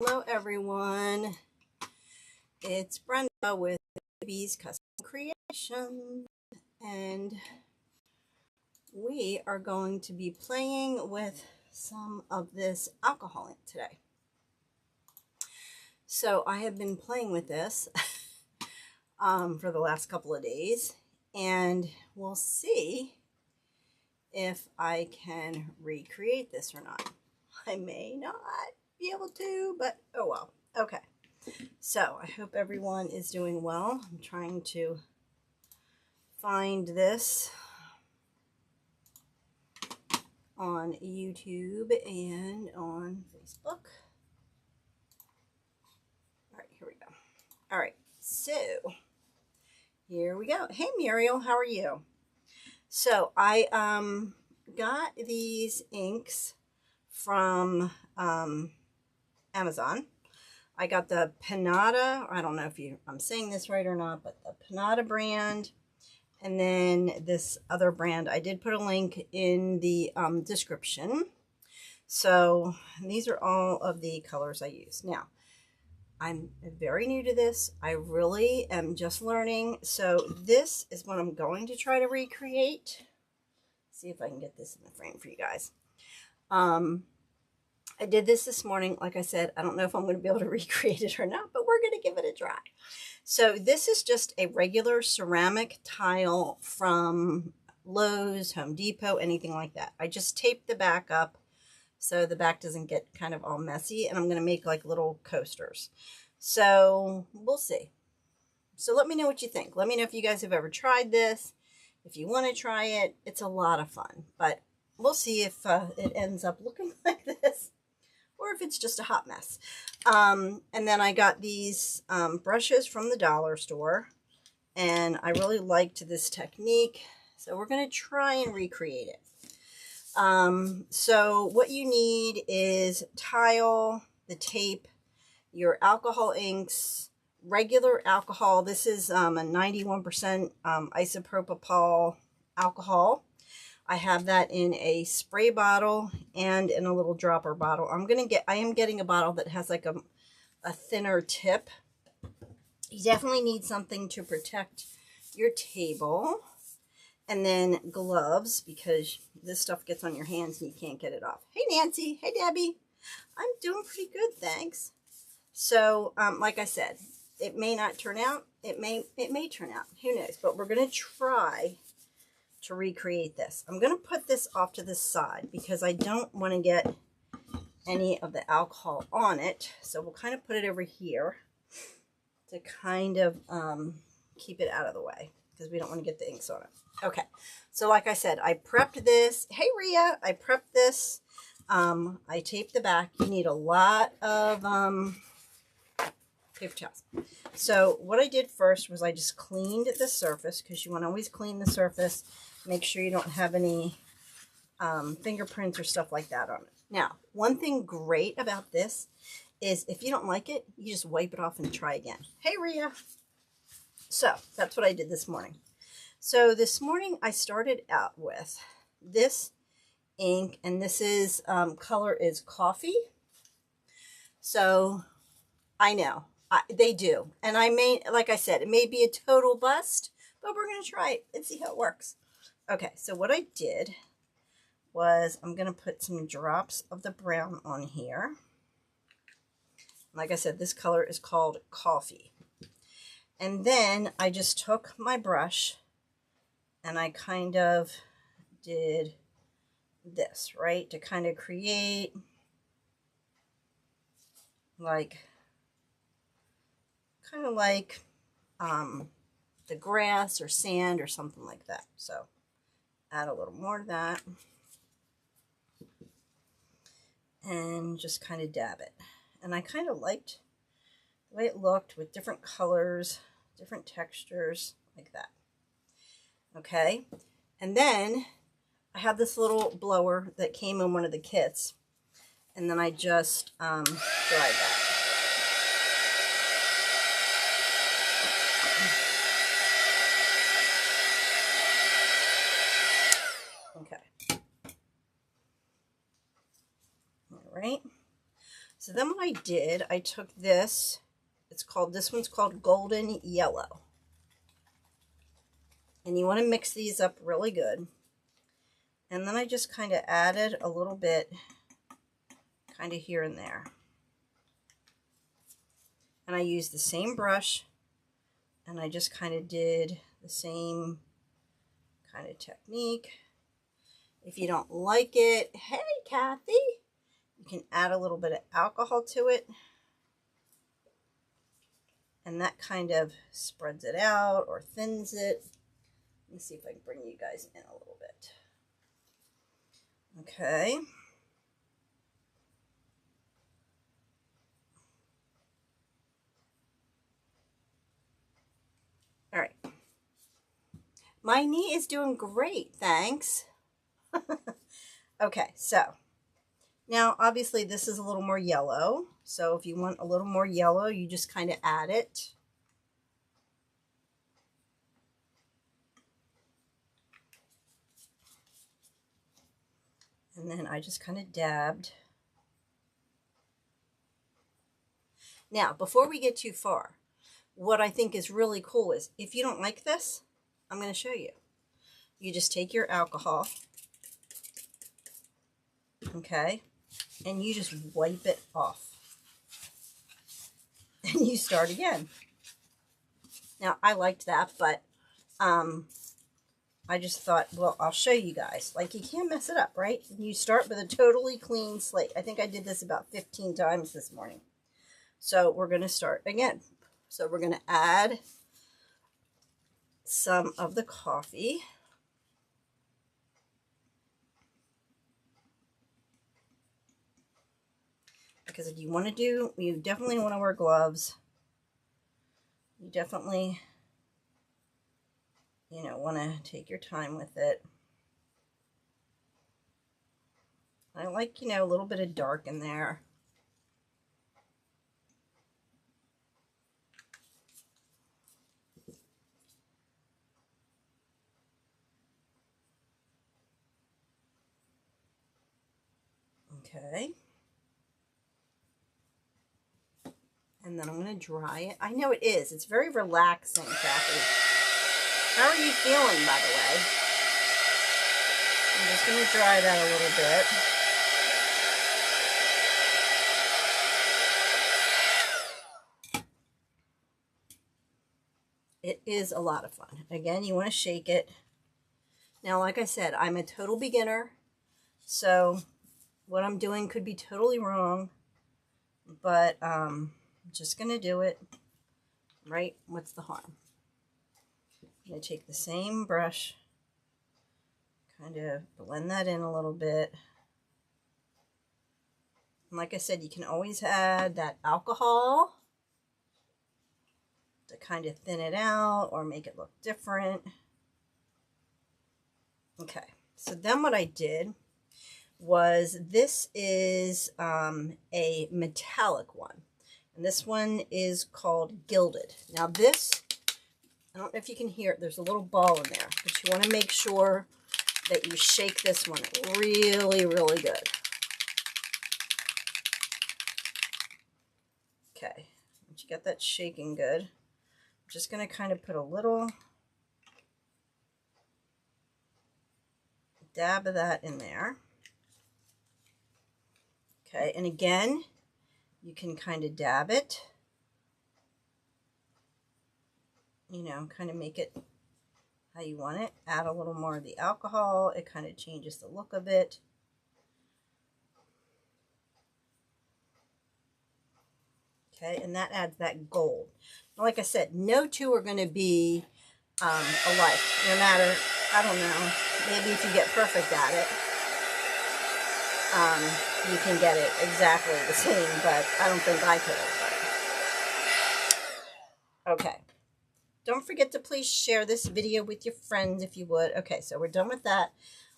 Hello everyone, it's Brenda with Baby's Custom Creation, and we are going to be playing with some of this alcohol ink today. So I have been playing with this for the last couple of days, and we'll see if I can recreate this or not. I may not be able to, but oh well. Okay, so I hope everyone is doing well. I'm trying to find this on YouTube and on Facebook. All right, here we go. All right, so here we go. Hey Muriel, how are you? So I got these inks from Amazon. I got the Panada, I don't know if I'm saying this right or not, but the Panada brand, and then this other brand. I did put a link in the description. So these are all of the colors I use. Now, I'm very new to this. I really am just learning. So this is what I'm going to try to recreate. See if I can get this in the frame for you guys. I did this morning. Like I said, I don't know if I'm going to be able to recreate it or not, but we're going to give it a try. So this is just a regular ceramic tile from Lowe's, Home Depot, anything like that. I just taped the back up so the back doesn't get kind of all messy, and I'm going to make like little coasters. So we'll see. So let me know what you think. Let me know if you guys have ever tried this. If you want to try it, it's a lot of fun, but we'll see if it ends up looking like this, or if it's just a hot mess. And then I got these brushes from the dollar store, and I really liked this technique, so we're going to try and recreate it. So what you need is tile, the tape, your alcohol inks, regular alcohol. This is a 91% isopropyl alcohol. I have that in a spray bottle and in a little dropper bottle. I am getting a bottle that has like a thinner tip. You definitely need something to protect your table. And then gloves, because this stuff gets on your hands and you can't get it off. Hey Nancy, hey Debbie. I'm doing pretty good, thanks. So, like I said, it may not turn out. It may turn out. Who knows? But we're going to try to recreate this. I'm going to put this off to the side because I don't want to get any of the alcohol on it. So we'll kind of put it over here to kind of keep it out of the way because we don't want to get the inks on it. Okay, so like I said, I prepped this. Hey Rhea, I prepped this. I taped the back. You need a lot of paper towels. So what I did first was I just cleaned the surface, because you want to always clean the surface. Make sure you don't have any fingerprints or stuff like that on it. Now, one thing great about this is if you don't like it, you just wipe it off and try again. Hey Rhea. So that's what I did this morning. So this morning I started out with this ink, and this is color is coffee. So I know they do, and I may, like I said, it may be a total bust, but we're going to try it and see how it works. Okay, so what I did was I'm going to put some drops of the brown on here. Like I said, this color is called coffee. And then I just took my brush and I kind of did this, right, to kind of create like, kind of like the grass or sand or something like that. So add a little more of that and just kind of dab it. And I kind of liked the way it looked with different colors, different textures, like that. Okay, and then I have this little blower that came in one of the kits, and then I just dried that. Okay. All right. So then what what I did, I took this, this one's called Golden Yellow. And you want to mix these up really good. And then I just kind of added a little bit kind of here and there. And I used the same brush and I just kind of did the same kind of technique. If you don't like it, hey Kathy, you can add a little bit of alcohol to it. And that kind of spreads it out or thins it. Let me see if I can bring you guys in a little bit. Okay. All right. My knee is doing great, thanks. Okay, so now obviously this is a little more yellow. So if you want a little more yellow, you just kind of add it. And then I just kind of dabbed. Now, before we get too far, what I think is really cool is if you don't like this, I'm going to show you. You just take your alcohol, okay, and you just wipe it off. And you start again. Now, I liked that, but I just thought, well, I'll show you guys. Like, you can't mess it up, right? You start with a totally clean slate. I think I did this about 15 times this morning. So we're going to start again. So we're going to add some of the coffee. Because if you want to do, you definitely want to wear gloves. You definitely, you know, want to take your time with it. I like, you know, a little bit of dark in there. Okay. And then I'm going to dry it. I know it is. It's very relaxing, Kathy. How are you feeling, by the way? I'm just going to dry that a little bit. It is a lot of fun. Again, you want to shake it. Now, like I said, I'm a total beginner, so what I'm doing could be totally wrong, but I'm just going to do it, right? What's the harm? I'm going to take the same brush, kind of blend that in a little bit. And like I said, you can always add that alcohol to kind of thin it out or make it look different. Okay, so then what I did was, this is a metallic one. And this one is called Gilded. Now this, I don't know if you can hear it, there's a little ball in there. But you want to make sure that you shake this one really, really good. Okay, once you get that shaking good, I'm just going to kind of put a little dab of that in there. Okay, and again, you can kind of dab it, you know, kind of make it how you want it. Add a little more of the alcohol. It kind of changes the look of it. Okay, and that adds that gold. Now, like I said, no two are going to be alike. No matter, I don't know, maybe if you get perfect at it, you can get it exactly the same, but I don't think I could have. Okay. Don't forget to please share this video with your friends if you would. Okay, so we're done with that.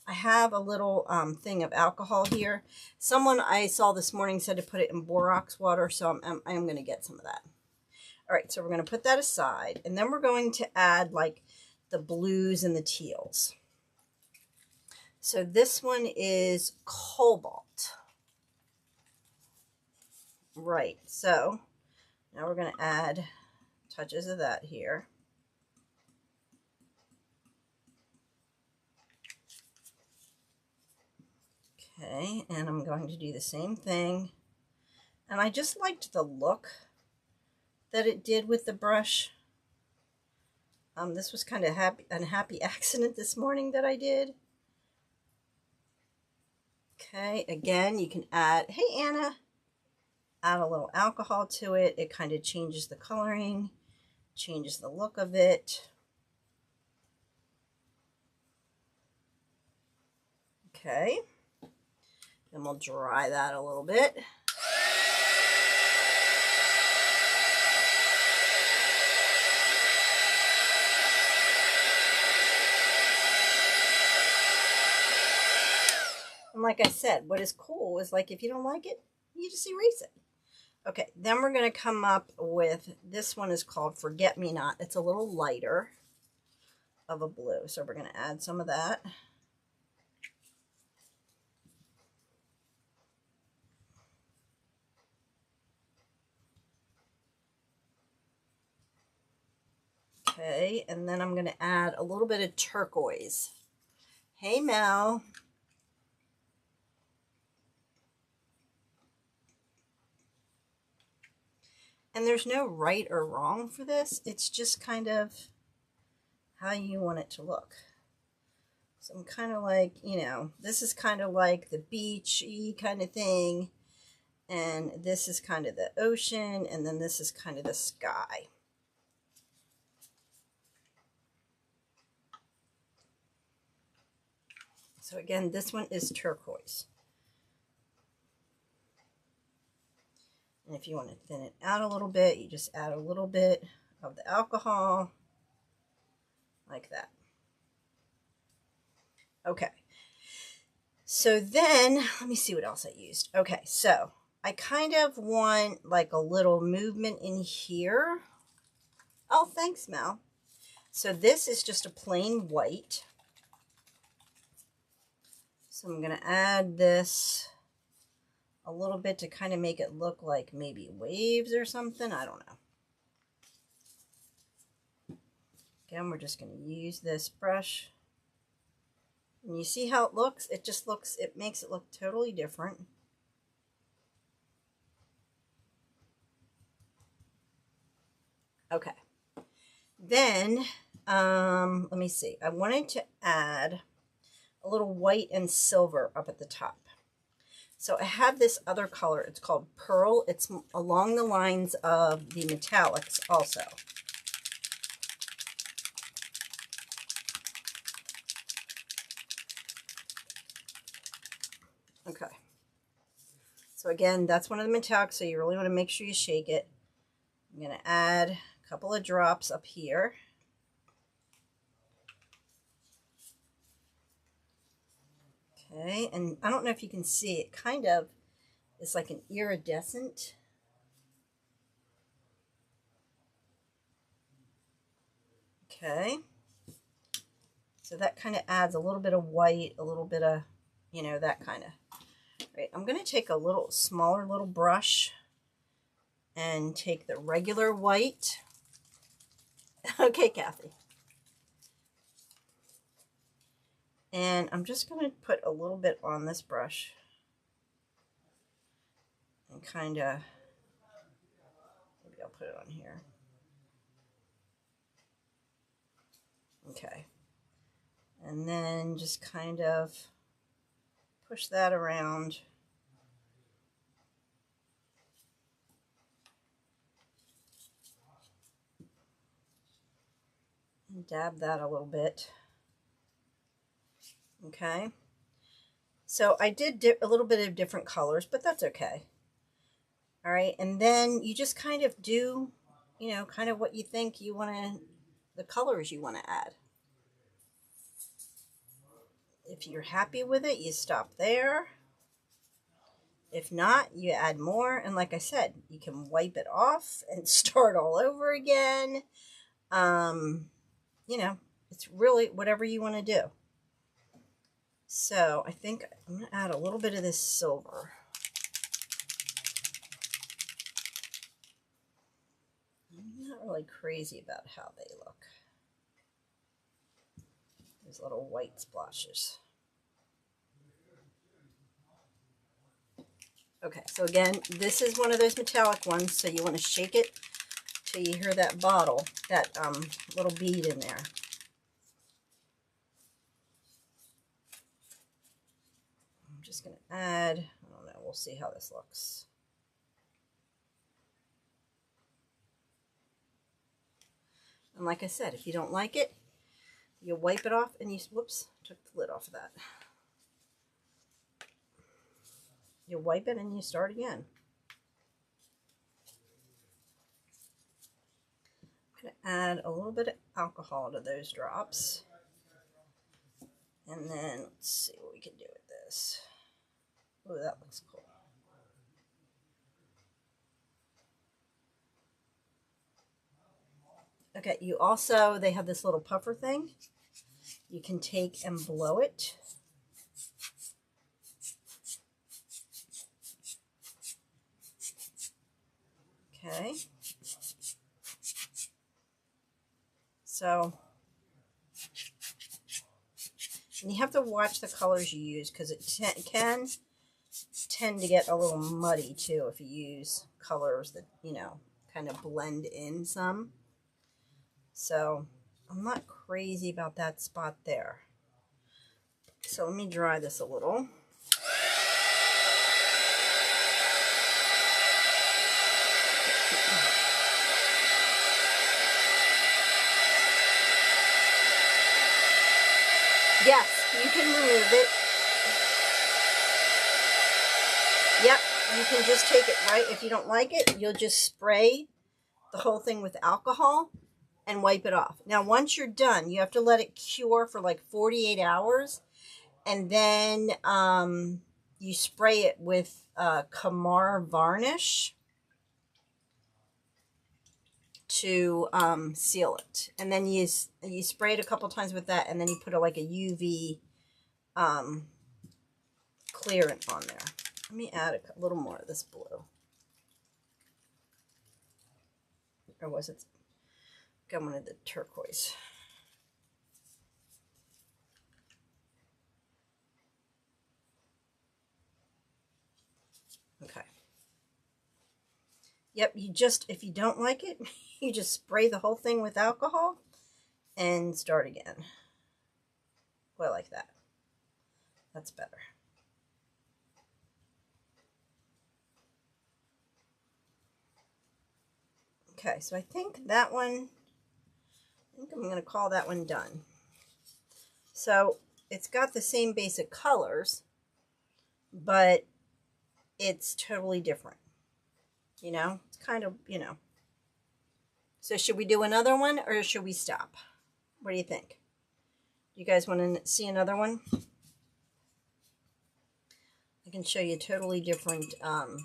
I have a little thing of alcohol here. Someone I saw this morning said to put it in borax water, so I am going to get some of that. All right, so we're going to put that aside, and then we're going to add like the blues and the teals. So this one is Cobalt. right. So now we're going to add touches of that here. Okay, and I'm going to do the same thing. And I just liked the look that it did with the brush. This was kind of an happy accident this morning that I did. Okay, again, you can add, hey Anna, add a little alcohol to it. It kind of changes the coloring, changes the look of it. Okay, then we'll dry that a little bit. And like I said, what is cool is like if you don't like it, you just erase it. Okay, then we're going to come up with, this one is called Forget Me Not. It's a little lighter of a blue, so we're going to add some of that. Okay, and then I'm going to add a little bit of turquoise. Hey Mel. And there's no right or wrong for this. It's just kind of how you want it to look. So I'm kind of like, you know, this is kind of like the beachy kind of thing. And this is kind of the ocean. And then this is kind of the sky. So again, this one is turquoise. And if you want to thin it out a little bit, you just add a little bit of the alcohol, like that. Okay. So then, let me see what else I used. Okay, so I kind of want like a little movement in here. Oh, thanks, Mel. So this is just a plain white. So I'm going to add this a little bit to kind of make it look like maybe waves or something. I don't know. Again, we're just going to use this brush. And you see how it looks? It just looks, it makes it look totally different. Okay. Then, let me see. I wanted to add a little white and silver up at the top. So I have this other color. It's called Pearl. It's along the lines of the metallics also. Okay. So again, that's one of the metallics, so you really want to make sure you shake it. I'm going to add a couple of drops up here. Okay, and I don't know if you can see it, kind of, it's like an iridescent. Okay, so that kind of adds a little bit of white, a little bit of, you know, that kind of. Right, I'm going to take a little smaller little brush and take the regular white. Okay, Kathy. And I'm just going to put a little bit on this brush and kind of, maybe I'll put it on here. Okay. And then just kind of push that around. And dab that a little bit. Okay. So I did a little bit of different colors, but that's okay. All right. And then you just kind of do, you know, kind of what you think you want to, the colors you want to add. If you're happy with it, you stop there. If not, you add more. And like I said, you can wipe it off and start all over again. You know, it's really whatever you want to do. So I think I'm going to add a little bit of this silver. I'm not really crazy about how they look. These little white splashes. Okay, so again, this is one of those metallic ones, so you want to shake it till you hear that bottle, that little bead in there. I'm just going to add, I don't know, we'll see how this looks. And like I said, if you don't like it, you wipe it off and you, whoops, took the lid off of that. You wipe it and you start again. I'm going to add a little bit of alcohol to those drops. And then let's see what we can do with this. Oh, that looks cool. Okay, you also, they have this little puffer thing. You can take and blow it. Okay. So, and you have to watch the colors you use because it can tend to get a little muddy too if you use colors that, you know, kind of blend in some. So, I'm not crazy about that spot there. So, let me dry this a little. Yes, you can remove it. Yep, you can just take it, right? If you don't like it, you'll just spray the whole thing with alcohol and wipe it off. Now, once you're done, you have to let it cure for like 48 hours. And then you spray it with Camar varnish to seal it. And then you spray it a couple times with that, and then you put like a UV clearant on there. Let me add a little more of this blue. Or was it? I wanted the turquoise. Okay. Yep, you just, if you don't like it, you just spray the whole thing with alcohol and start again. Well, like that. That's better. Okay, so I think that one, I think I'm going to call that one done. So it's got the same basic colors, but it's totally different. You know, it's kind of, you know. So should we do another one or should we stop? What do you think? You guys want to see another one? I can show you a totally different one.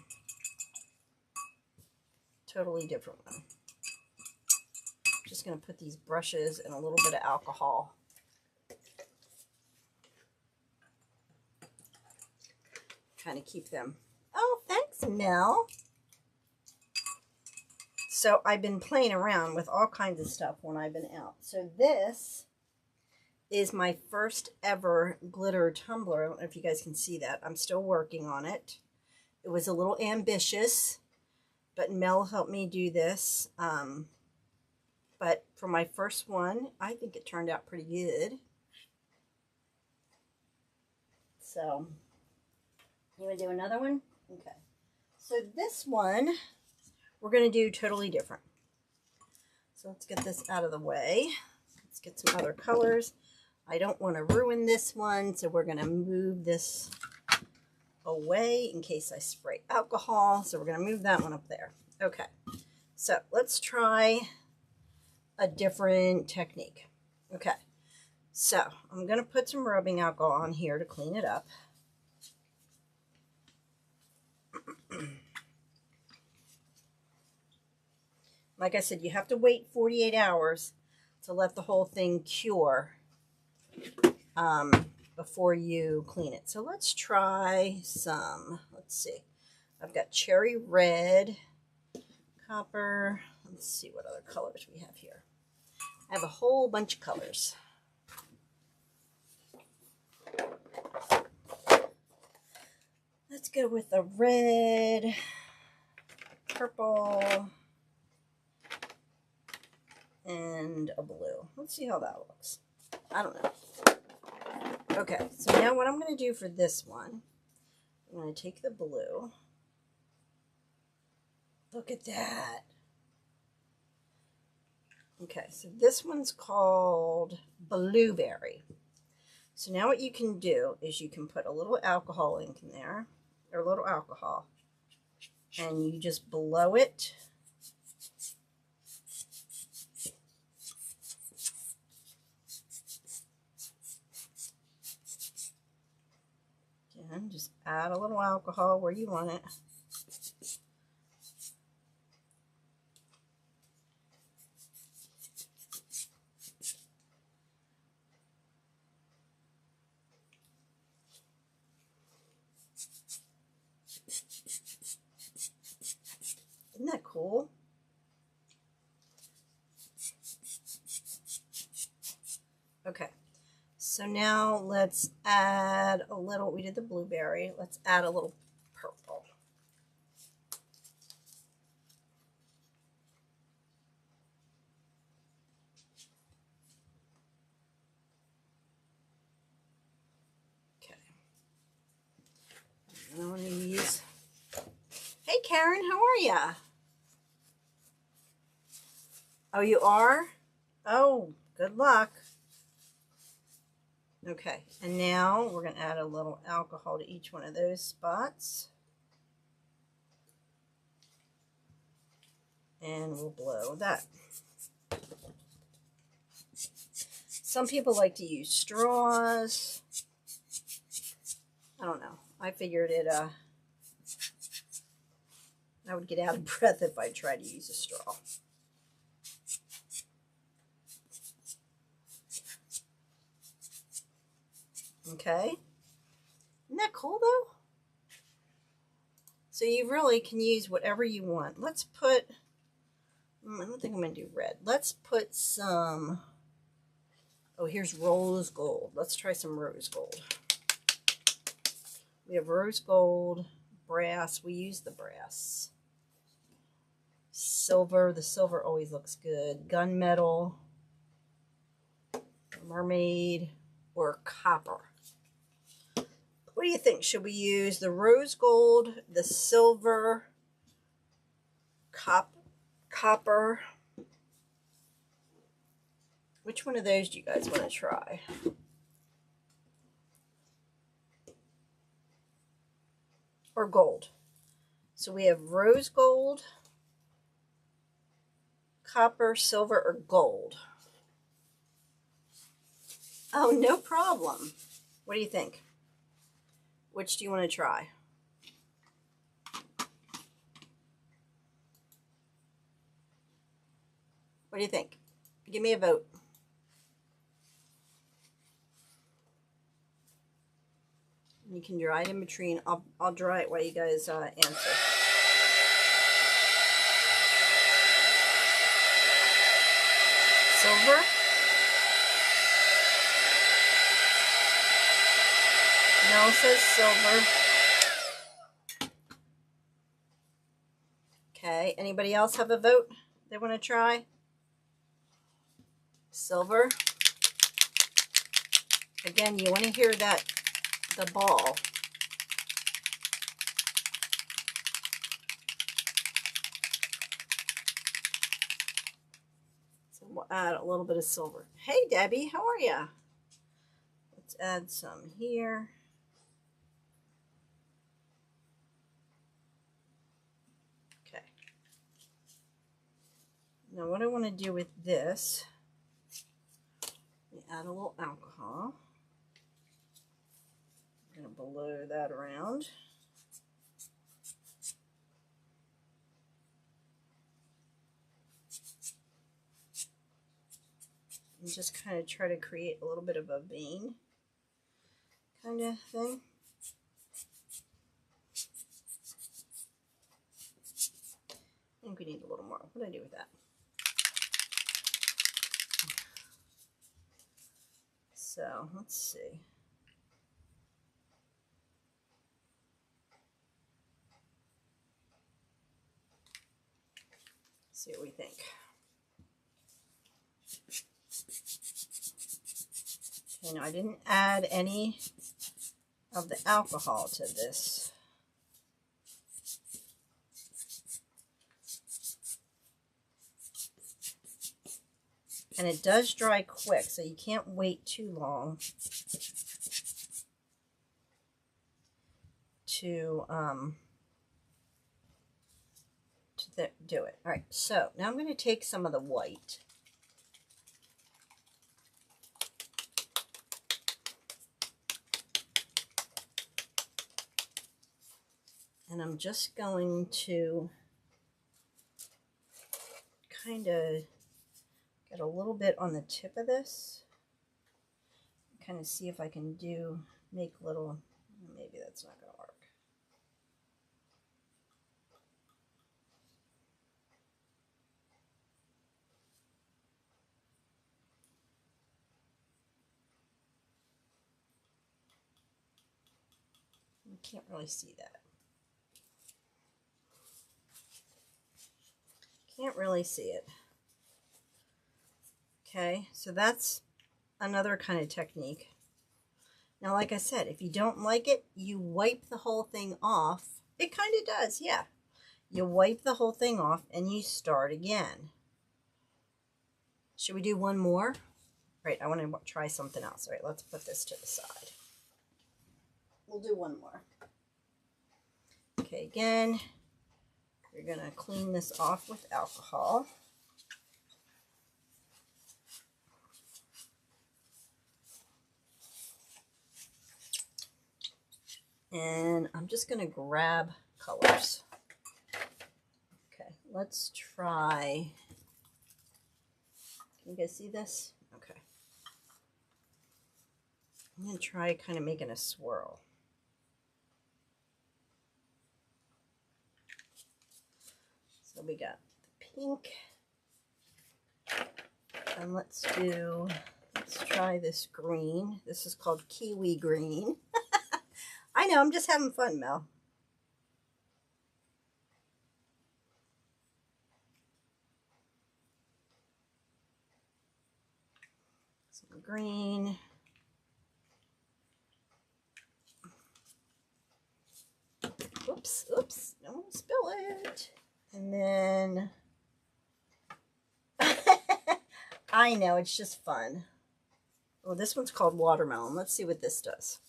Just going to put these brushes and a little bit of alcohol. Trying to keep them. Oh, thanks, Mel. So I've been playing around with all kinds of stuff when I've been out. So this is my first ever glitter tumbler. I don't know if you guys can see that. I'm still working on it. It was a little ambitious, but Mel helped me do this. But for my first one, I think it turned out pretty good. So, you want to do another one? Okay. So this one, we're going to do totally different. So let's get this out of the way. Let's get some other colors. I don't want to ruin this one, so we're going to move this away in case I spray alcohol. So we're going to move that one up there. Okay. So let's try a different technique. Okay. So I'm going to put some rubbing alcohol on here to clean it up. Like I said, you have to wait 48 hours to let the whole thing cure before you clean it. So let's try some, let's see. I've got cherry red copper. Let's see what other colors we have here. I have a whole bunch of colors. Let's go with a red, purple, and a blue. Let's see how that looks. I don't know. Okay, so now what I'm going to do for this one, I'm going to take the blue. Look at that. Okay, so this one's called Blueberry. So now what you can do is you can put a little alcohol ink in there, or a little alcohol, and you just blow it. Again, just add a little alcohol where you want it. Isn't that cool? Okay, so now let's add a little, we did the blueberry, let's add a little purple. Okay, and one of these. Hey Karen, how are ya? Oh, you are? Oh, good luck. Okay, and now we're going to add a little alcohol to each one of those spots. And we'll blow that. Some people like to use straws. I don't know. I figured I would get out of breath if I tried to use a straw. Okay, isn't that cool though? So you really can use whatever you want. Let's put, I don't think I'm going to do red. Let's put some, oh, here's rose gold. Let's try some rose gold. We have rose gold, brass. We use the brass. Silver. The silver always looks good. Gunmetal, mermaid, or copper. What do you think? Should we use the rose gold, the silver, copper? Which one of those do you guys want to try? Or gold? So we have rose gold, copper, silver, or gold. Oh, no problem. What do you think? Which do you want to try? What do you think? Give me a vote. You can dry it in between. I'll dry it while you guys answer. Silver. Mel says silver. Okay, anybody else have a vote they want to try? Silver. Again, you want to hear that, the ball. So we'll add a little bit of silver. Hey Debbie, how are ya? Let's add some here. Now what I want to do with this, we add a little alcohol. I'm going to blow that around. And just kind of try to create a little bit of a vein kind of thing. think we need a little more. What did I do with that? So let's see. See what we think. Okay, now I didn't add any of the alcohol to this. And it does dry quick, so you can't wait too long to do it. All right, so now I'm going to take some of the white. And I'm just going to kind of get a little bit on the tip of this. Kind of see if I can make little, maybe that's not going to work. You can't really see that. Can't really see it. Okay, so that's another kind of technique. Now, like I said, if you don't like it, you wipe the whole thing off. It kind of does, yeah. You wipe the whole thing off and you start again. Should we do one more? Right, I want to try something else. All right, let's put this to the side. We'll do one more. Okay, again, you're going to clean this off with alcohol. And I'm just going to grab colors. Okay, let's try. Can you guys see this? Okay. I'm going to try kind of making a swirl. So we got the pink. And let's try this green. This is called Kiwi Green. I know, I'm just having fun, Mel. Some green. Oops, oops, don't spill it. And then, I know, it's just fun. Oh, this one's called watermelon. Let's see what this does.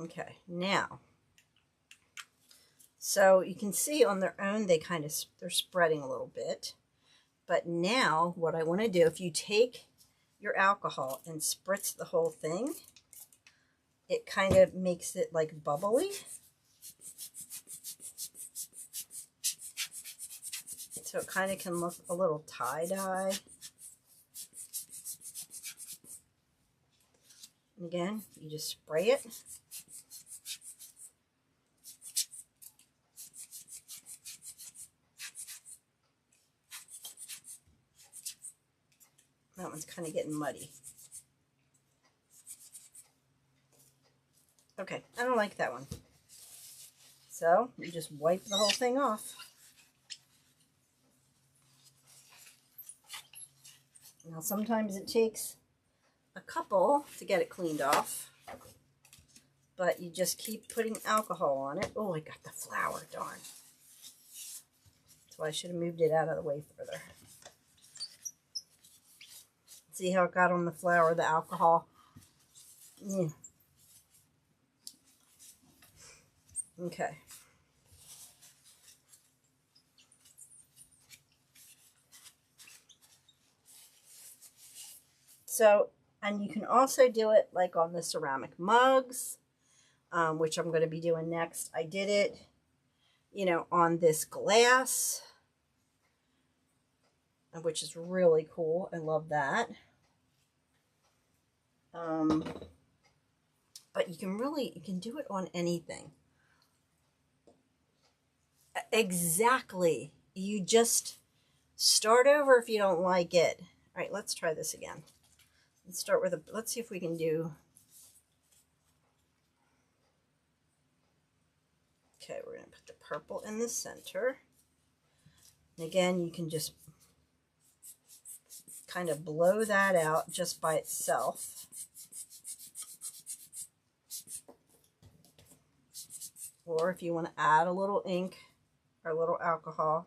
Okay, now, so you can see on their own, they're spreading a little bit. But now what I want to do, if you take your alcohol and spritz the whole thing, it kind of makes it like bubbly. So it kind of can look a little tie-dye. And again, you just spray it. That one's kind of getting muddy. Okay, I don't like that one. So you just wipe the whole thing off. Now sometimes it takes a couple to get it cleaned off, but you just keep putting alcohol on it. Oh, I got the flour, darn. So I should have moved it out of the way further. See how it got on the flour, the alcohol? Yeah. Okay. So, and you can also do it like on the ceramic mugs, which I'm going to be doing next. I did it, you know, on this glass, which is really cool. I love that. but you can do it on anything. Exactly. You just start over if you don't like it. All right, let's try this again. Let's start with let's see if we can do. Okay, we're going to put the purple in the center. And again, you can just kind of blow that out just by itself. Or if you want to add a little ink or a little alcohol.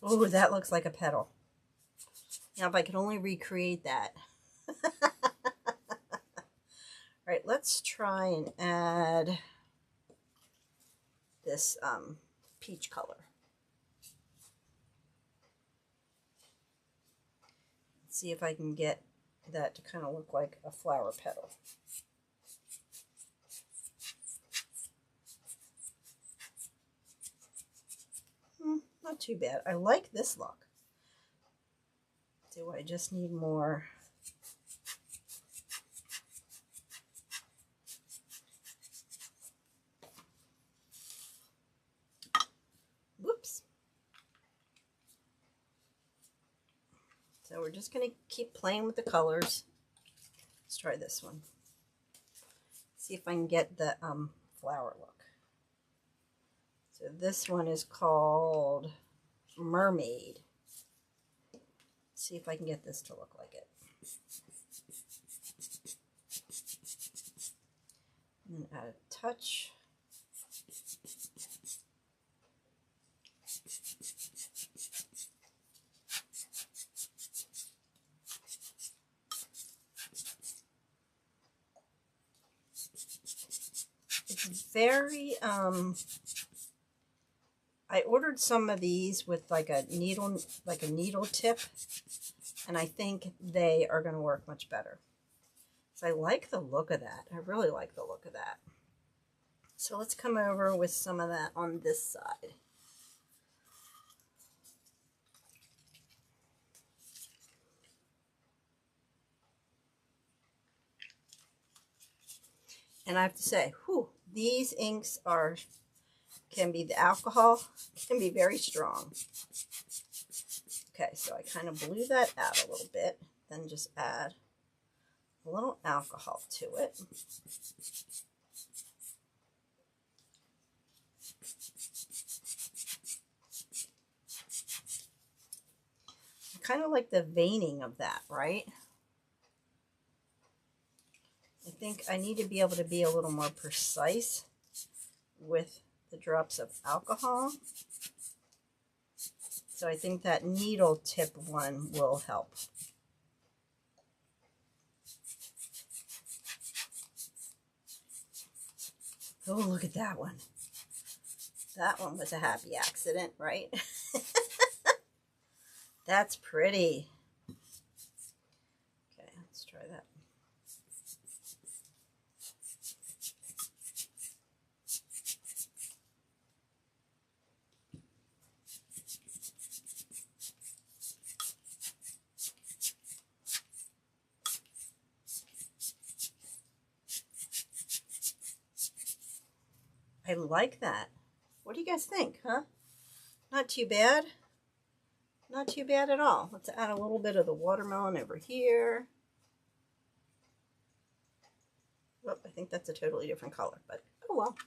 Oh, that looks like a petal. Now, if I could only recreate that. All right, let's try and add this peach color. Let's see if I can get that to kind of look like a flower petal. Not too bad. I like this look. Do I just need more? Whoops. So we're just going to keep playing with the colors. Let's try this one. See if I can get the flower look. So this one is called Mermaid. See if I can get this to look like it. And then add a touch. It's very, I ordered some of these with like a needle tip, and I think they are going to work much better. So I like the look of that. I really like the look of that. So let's come over with some of that on this side. And I have to say, whew, these inks can be, the alcohol can be very strong. Okay, so I kind of blew that out a little bit, then just add a little alcohol to it. I kind of like the veining of that, right? I think I need to be able to be a little more precise with the drops of alcohol. So I think that needle tip one will help. Oh, look at that one. That one was a happy accident, right? That's pretty. Okay, let's try that. I like that. What do you guys think, huh? Not too bad. Not too bad at all. Let's add a little bit of the watermelon over here. Oh, I think that's a totally different color, but oh well.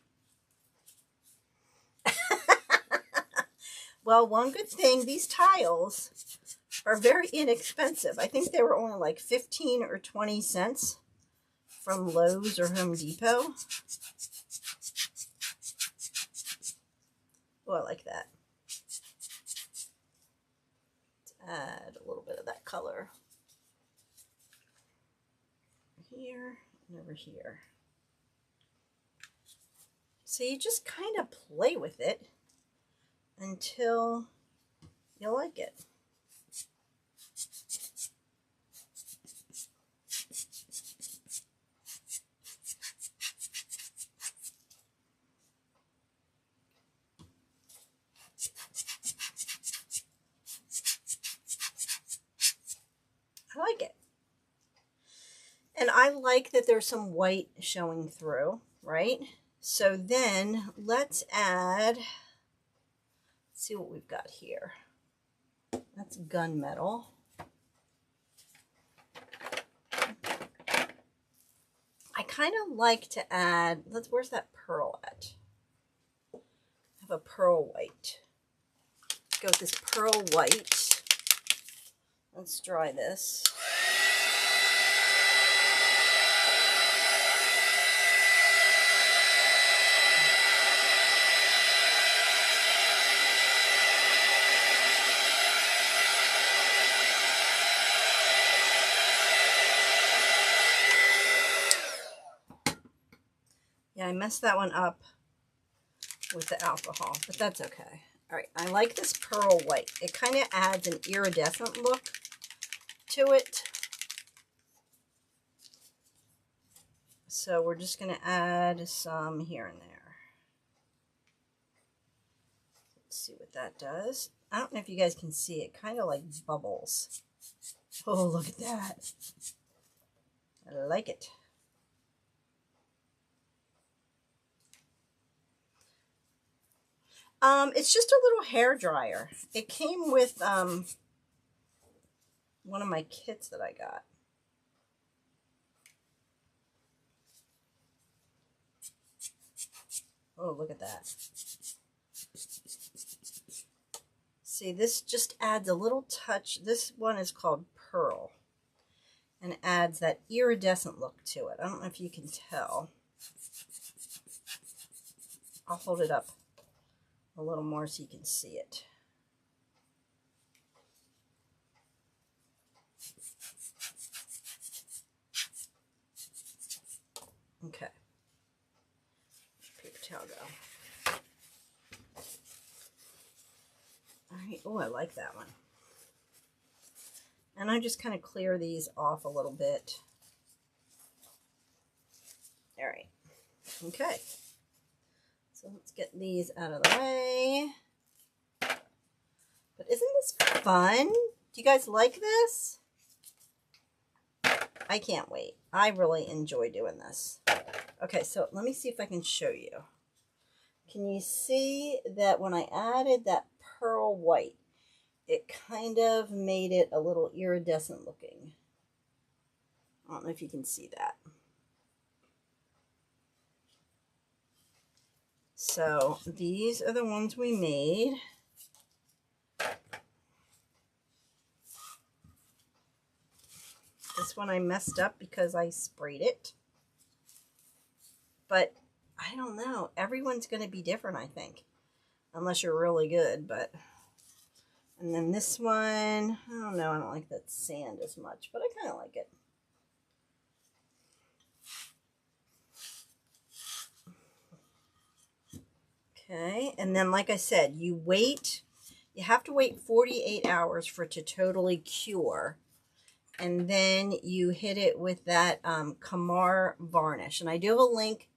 Well, one good thing, these tiles are very inexpensive. I think they were only like 15 or 20 cents from Lowe's or Home Depot. Oh, I like that. Let's add a little bit of that color here and over here. So you just kind of play with it until you like it. I like it. And I like that there's some white showing through, right? So then let's add, let's see what we've got here. That's gunmetal. I kind of like to add, where's that pearl at? I have a pearl white. Let's go with this pearl white. Let's dry this. Yeah, I messed that one up with the alcohol, but that's okay. All right, I like this pearl white. It kind of adds an iridescent look to it. So we're just going to add some here and there. Let's see what that does. I don't know if you guys can see it. Kind of like bubbles. Oh, look at that. I like it. It's just a little hair dryer. It came with one of my kits that I got. Oh, look at that. See, this just adds a little touch. This one is called Pearl and adds that iridescent look to it. I don't know if you can tell. I'll hold it up a little more so you can see it. Okay. Paper towel go. All right. Oh, I like that one. And I just kind of clear these off a little bit. All right. Okay. So let's get these out of the way. But isn't this fun? Do you guys like this? I can't wait. I really enjoy doing this. Okay, so let me see if I can show you. Can you see that when I added that pearl white, it kind of made it a little iridescent looking? I don't know if you can see that. So these are the ones we made. This one I messed up because I sprayed it. But I don't know. Everyone's going to be different, I think. Unless you're really good, but... And then this one, I don't know. I don't like that sand as much, but I kind of like it. Okay, and then like I said, you have to wait 48 hours for it to totally cure. And then you hit it with that Kamar varnish. And I do have a link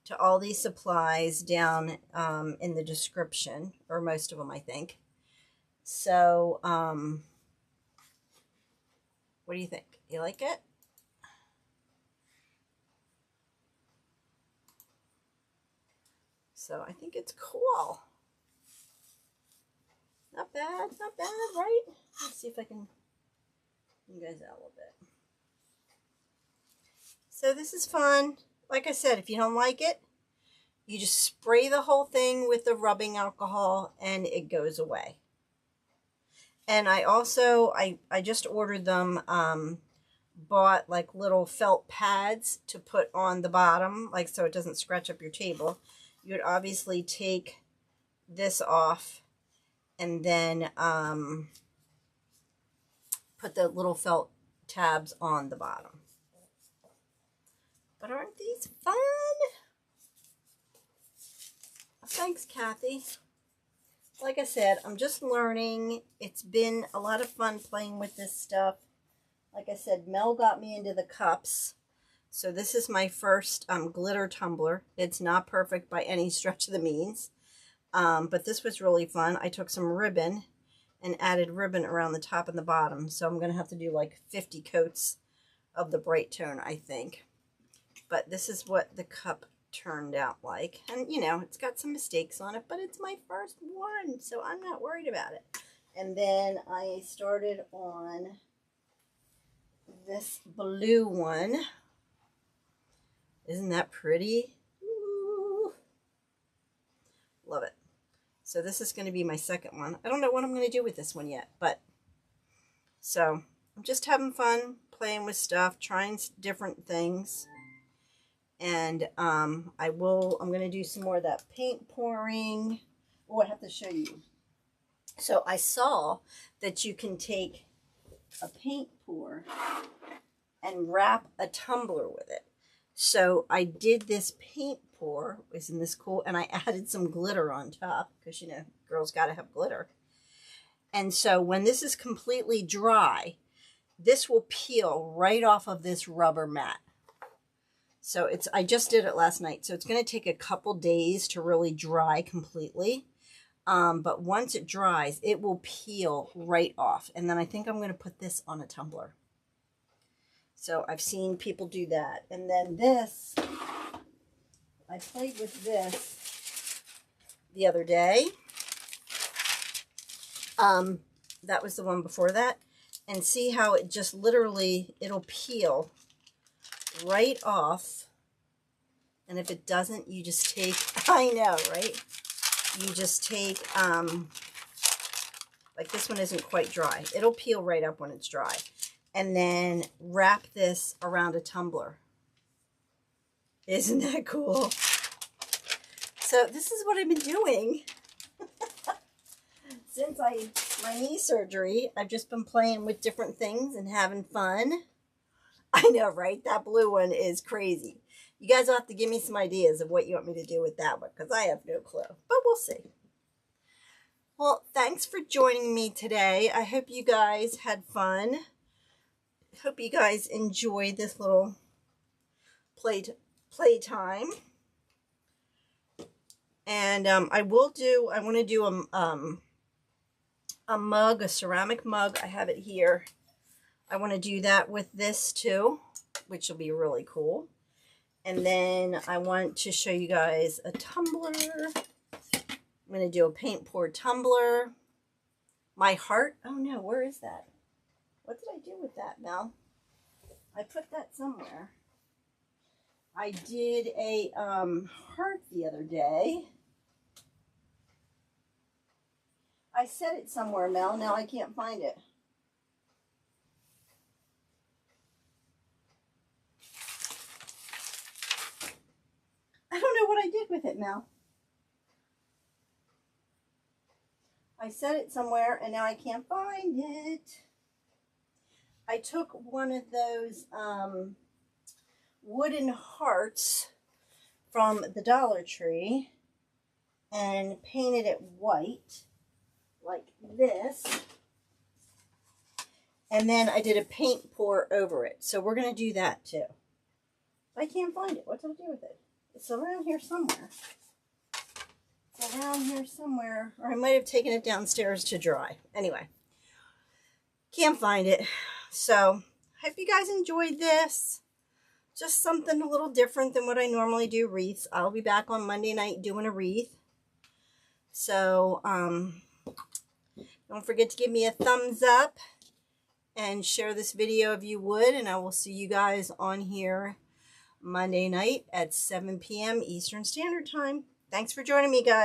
to all these supplies down in the description, or most of them, I think. So, what do you think? You like it? So I think it's cool. Not bad, right? Let's see if I can bring you guys out a little bit. So this is fun. Like I said, if you don't like it, you just spray the whole thing with the rubbing alcohol and it goes away. And I also, I just ordered them, bought like little felt pads to put on the bottom, like so it doesn't scratch up your table. You would obviously take this off and then put the little felt tabs on the bottom. But aren't these fun? Thanks, Kathy. Like I said, I'm just learning. It's been a lot of fun playing with this stuff. Like I said, Mel got me into the cups. So this is my first glitter tumbler. It's not perfect by any stretch of the means. But this was really fun. I took some ribbon and added ribbon around the top and the bottom. So I'm going to have to do like 50 coats of the bright tone, I think. But this is what the cup turned out like. And, you know, it's got some mistakes on it, but it's my first one, so I'm not worried about it. And then I started on this blue one. Isn't that pretty? Ooh. Love it. So this is going to be my second one. I don't know what I'm going to do with this one yet, but so I'm just having fun playing with stuff, trying different things. And I'm going to do some more of that paint pouring. Oh, I have to show you. So I saw that you can take a paint pour and wrap a tumbler with it. So I did this paint pour. Isn't this cool? And I added some glitter on top because, you know, girls got to have glitter. And so when this is completely dry, this will peel right off of this rubber mat. So I just did it last night. So it's going to take a couple days to really dry completely. But once it dries, it will peel right off. And then I think I'm going to put this on a tumbler. So I've seen people do that. And then this, I played with this the other day. That was the one before that. And see how it just literally, it'll peel right off. And if it doesn't, you just take, I know, right? You just take, like this one isn't quite dry. It'll peel right up when it's dry. And then wrap this around a tumbler. Isn't that cool? So this is what I've been doing. Since my knee surgery, I've just been playing with different things and having fun. I know, right? That blue one is crazy. You guys will have to give me some ideas of what you want me to do with that one, because I have no clue. But we'll see. Well, thanks for joining me today. I hope you guys had fun. Hope you guys enjoyed this little play time. And I want to do a mug, a ceramic mug. I have it here. I want to do that with this too, which will be really cool. And then I want to show you guys a tumbler. I'm going to do a paint pour tumbler. My heart. Oh no, where is that? What did I do with that, Mel? I put that somewhere. I did a heart the other day. I set it somewhere, Mel. Now I can't find it. I don't know what I did with it, Mel. I set it somewhere and now I can't find it. I took one of those wooden hearts from the Dollar Tree and painted it white like this. And then I did a paint pour over it. So we're going to do that too. I can't find it. What did I do with it? It's around here somewhere. It's around here somewhere. Or I might have taken it downstairs to dry. Anyway, can't find it. So, hope you guys enjoyed this. Just something a little different than what I normally do, wreaths. I'll be back on Monday night doing a wreath. So, don't forget to give me a thumbs up and share this video if you would. And I will see you guys on here Monday night at 7 p.m. Eastern Standard Time. Thanks for joining me, guys.